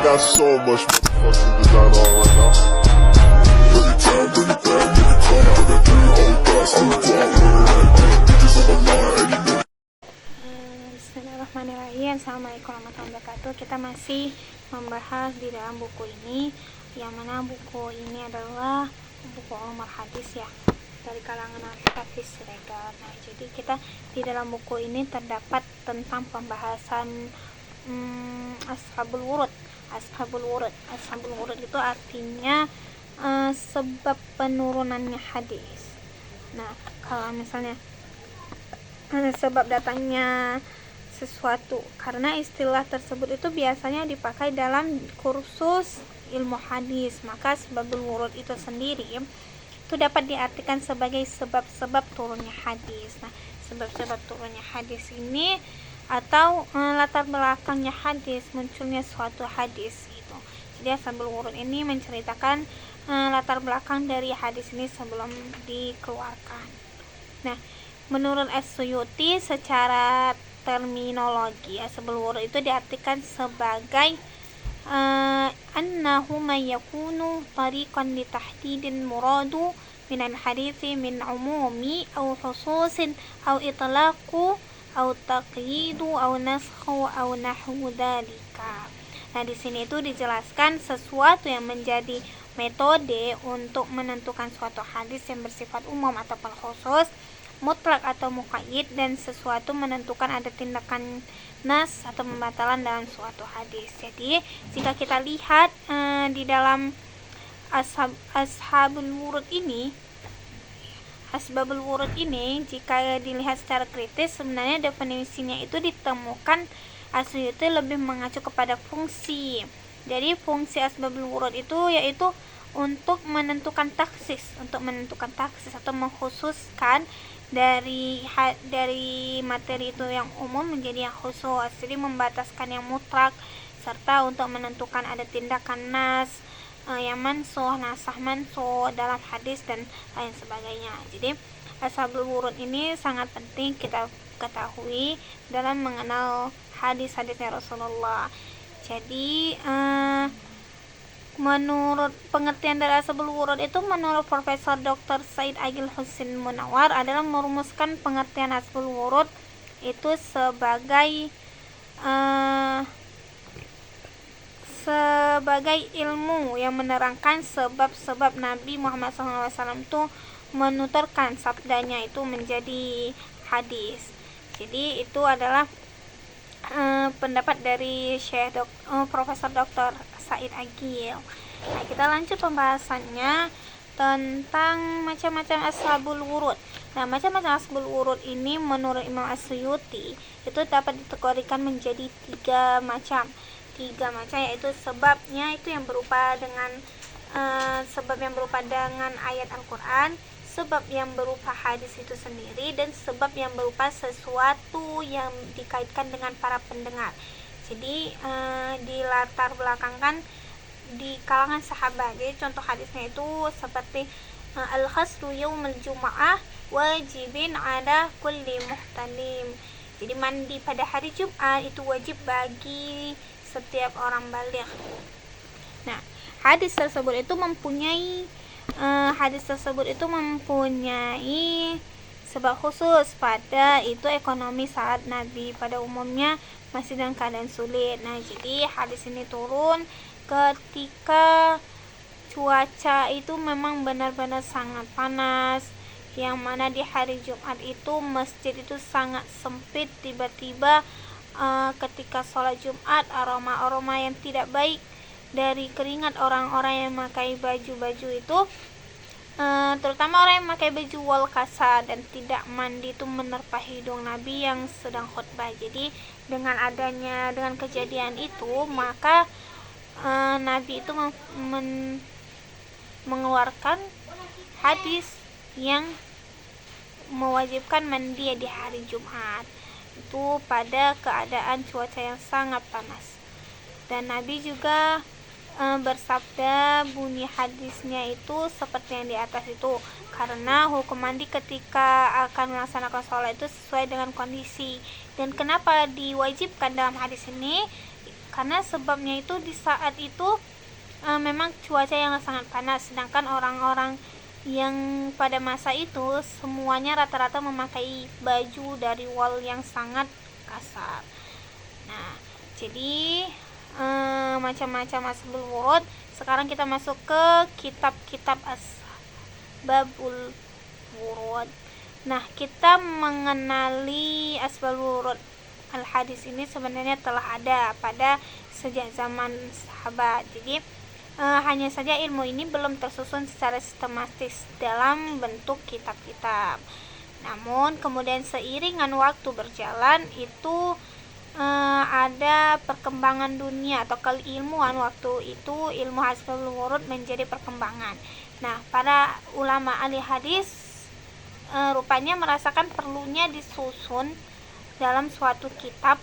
got so much motherfucking design on right now. Every time, bring it back, make it come out, got 3 whole thoughts, I'm the guap, bitches on my line, and you know. Bismillahirrahmanirrahim. Assalamualaikum warahmatullahi wabarakatuh. Kita masih membahas di dalam buku ini, yang mana buku ini adalah buku Ulumul Hadis ya, dari kalangan Al-Hafiz Siregar. Nah, jadi kita di dalam buku ini terdapat tentang pembahasan Ashabul Wurud. Ashabul Wurud itu artinya sebab penurunannya hadis. Nah, kalau misalnya sebab datangnya sesuatu, karena istilah tersebut itu biasanya dipakai dalam kursus ilmu hadis, maka sebabul wurud itu sendiri itu dapat diartikan sebagai sebab-sebab turunnya hadis. Nah, sebab-sebab turunnya hadis ini atau latar belakangnya hadis, munculnya suatu hadis gitu. Jadi sebabul wurud ini menceritakan latar belakang dari hadis ini sebelum dikeluarkan. Nah, menurut As-Suyuti secara terminologi asbabul wurud itu diartikan sebagai annahu ma yakunu tariqan li tahdidin muradu min al-hadithi min umumi aw khususin aw itlaqu aw taqyidu aw naskhu aw nahwu dzalika. Nah, di sini itu dijelaskan sesuatu yang menjadi metode untuk menentukan suatu hadis yang bersifat umum ataupun khusus, mutlak atau muqayyid, dan sesuatu menentukan ada tindakan nas atau pembatalan dalam suatu hadis. Jadi jika kita lihat di dalam ashabul wurud ini, asbabul wurud ini, jika dilihat secara kritis, sebenarnya definisinya itu ditemukan As-Suyuti lebih mengacu kepada fungsi. Jadi fungsi asbabul wurud itu yaitu untuk menentukan taksis atau mengkhususkan dari materi itu yang umum menjadi yang khusus, jadi membataskan yang mutlak, serta untuk menentukan ada tindakan nas, yang mansuh, nasah mansuh dalam hadis dan lain sebagainya. Jadi ashabul wurud ini sangat penting kita ketahui dalam mengenal hadis-hadisnya Rasulullah. Jadi menurut pengertian dari ashabul wurud itu, menurut Profesor Dr. Said Agil Husin Munawar adalah merumuskan pengertian ashabul wurud itu sebagai ilmu yang menerangkan sebab-sebab Nabi Muhammad SAW itu menuturkan sabdanya itu menjadi hadis. Jadi itu adalah pendapat dari Profesor Dr. Said Agil. Nah, kita lanjut pembahasannya tentang macam-macam ashabul wurud. Nah, macam-macam ashabul wurud ini menurut Imam As-Suyuti itu dapat dikategorikan menjadi tiga macam, yaitu sebabnya itu yang berupa dengan sebab yang berupa dengan ayat Al-Quran, sebab yang berupa hadis itu sendiri, dan sebab yang berupa sesuatu yang dikaitkan dengan para pendengar. Jadi di latar belakangkan di kalangan sahabat. Jadi contoh hadisnya itu seperti al-khasru yaumul jum'ah wajibin ala kulli muhtalim. Jadi mandi pada hari Jumat itu wajib bagi setiap orang baligh. Nah, hadis tersebut itu mempunyai sebab khusus, pada itu ekonomi saat Nabi pada umumnya masih dalam keadaan sulit. Nah, jadi hadis ini turun ketika cuaca itu memang benar-benar sangat panas, yang mana di hari Jumat itu masjid itu sangat sempit. Tiba-tiba ketika sholat Jumat, aroma-aroma yang tidak baik dari keringat orang-orang yang memakai baju-baju itu, terutama orang yang memakai baju wal kasa dan tidak mandi itu menerpa hidung Nabi yang sedang khutbah. Jadi dengan kejadian itu, maka Nabi itu mengeluarkan hadis yang mewajibkan mandi di hari Jumat itu pada keadaan cuaca yang sangat panas. Dan Nabi juga bersabda, bunyi hadisnya itu seperti yang di atas itu, karena hukum mandi ketika akan melaksanakan sholat itu sesuai dengan kondisi. Dan kenapa diwajibkan dalam hadis ini? karena sebabnya itu di saat itu memang cuaca yang sangat panas, sedangkan orang-orang yang pada masa itu semuanya rata-rata memakai baju dari wol yang sangat kasar. Nah, jadi macam-macam asbabul wurud. Sekarang kita masuk ke kitab-kitab asbabul wurud. Nah, kita mengenali asbabul wurud al-hadis ini sebenarnya telah ada pada sejak zaman sahabat. Jadi hanya saja ilmu ini belum tersusun secara sistematis dalam bentuk kitab-kitab. Namun kemudian seiringan waktu berjalan itu ada perkembangan dunia atau keilmuan waktu itu, ilmu asbabul wurud menjadi perkembangan. Nah, para ulama ahli hadis rupanya merasakan perlunya disusun dalam suatu kitab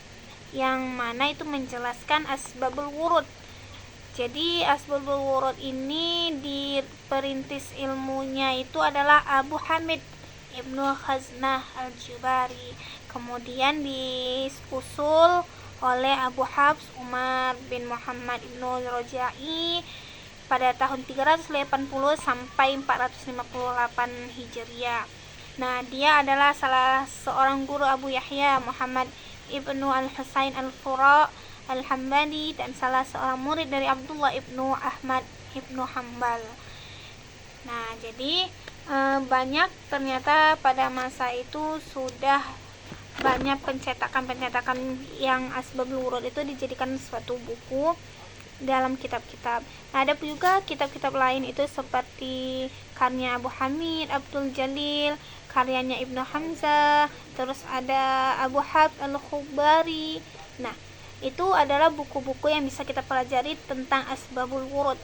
yang mana itu menjelaskan asbabul wurud. Jadi asbabul wurud ini diperintis ilmunya itu adalah Abu Hamid Ibnu Khaznah al-Jubari, kemudian disusul oleh Abu Hafs Umar bin Muhammad Ibnu Roja'i pada tahun 380 sampai 458 Hijriah. Nah, dia adalah salah seorang guru Abu Yahya Muhammad Ibnu Al-Husain Al-Fura Al-Hambali dan salah seorang murid dari Abdullah Ibnu Ahmad Ibnu Hambal. Nah, jadi banyak ternyata pada masa itu sudah banyak pencetakan yang asbabul wurud itu dijadikan suatu buku dalam kitab-kitab. Nah, ada juga kitab-kitab lain itu seperti karya Abu Hamid Abdul Jalil, karyanya Ibnu Hamzah, terus ada Abu Hafs Al-Khubari. Nah, itu adalah buku-buku yang bisa kita pelajari tentang asbabul wurud,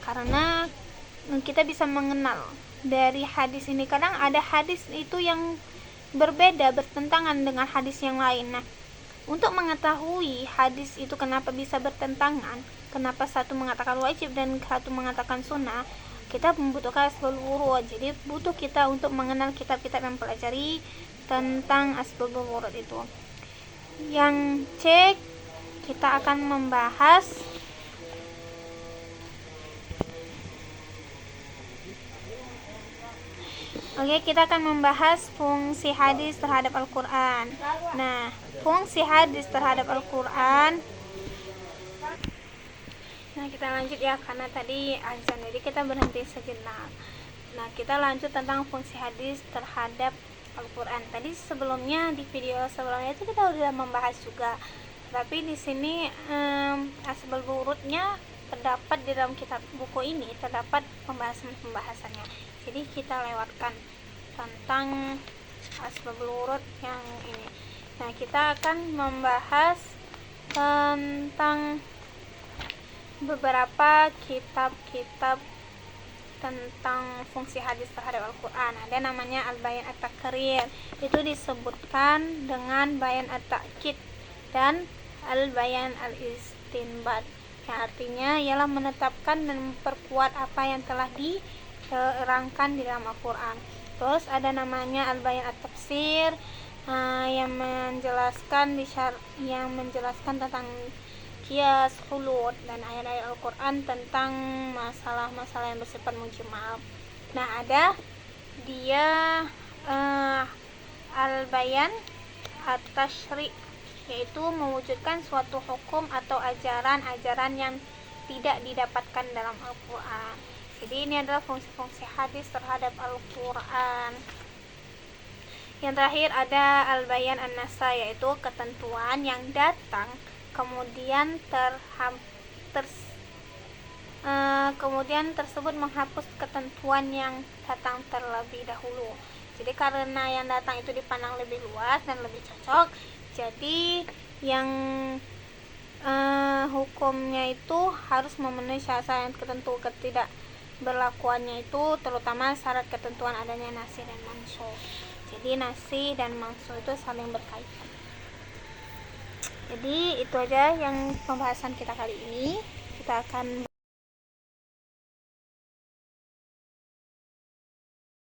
karena kita bisa mengenal dari hadis ini. Kadang ada hadis itu yang berbeda, bertentangan dengan hadis yang lain. Nah, untuk mengetahui hadis itu kenapa bisa bertentangan, kenapa satu mengatakan wajib dan satu mengatakan sunnah, kita membutuhkan asbabul wurud. Jadi butuh kita untuk mengenal kitab-kitab yang pelajari tentang asbabul wurud itu. Yang cek kita akan membahas kita akan membahas fungsi hadis terhadap Al-Quran. Nah, fungsi hadis terhadap Al-Quran. Nah, kita lanjut ya, karena tadi azan, jadi kita berhenti sejenak. Nah, kita lanjut tentang fungsi hadis terhadap Al-Quran. Tadi sebelumnya, di video sebelumnya itu kita sudah membahas juga. Tapi di sini asbabul wurudnya terdapat di dalam kitab buku ini, terdapat pembahasannya. Jadi kita lewatkan tentang asbabul wurud yang ini. Nah, kita akan membahas tentang beberapa kitab-kitab tentang fungsi hadis terhadap Al-Quran. Ada namanya Al-Bayan At-Taqrir, itu disebutkan dengan Bayan At-Ta'kid dan Al-Bayan Al-Istinbat, yang artinya ialah menetapkan dan memperkuat apa yang telah diterangkan di dalam Al-Quran. Terus ada namanya Al-Bayan At-Tafsir, yang menjelaskan tentang qiyas, hulud, dan ayat-ayat Al-Quran tentang masalah-masalah yang bersifat mujmal. Nah, ada dia Al-Bayan At-Tashri', yaitu mewujudkan suatu hukum atau ajaran-ajaran yang tidak didapatkan dalam Al-Quran. Jadi ini adalah fungsi-fungsi hadis terhadap Al-Quran. Yang terakhir ada Al-Bayan An-Nasa, yaitu ketentuan yang datang kemudian kemudian tersebut menghapus ketentuan yang datang terlebih dahulu. Jadi karena yang datang itu dipandang lebih luas dan lebih cocok, jadi yang hukumnya itu harus memenuhi syarat ketentu ketidakberlakuannya itu, terutama syarat ketentuan adanya nasi dan mansuh. Jadi nasi dan mansuh itu saling berkaitan. Jadi itu aja yang pembahasan kita kali ini. Kita akan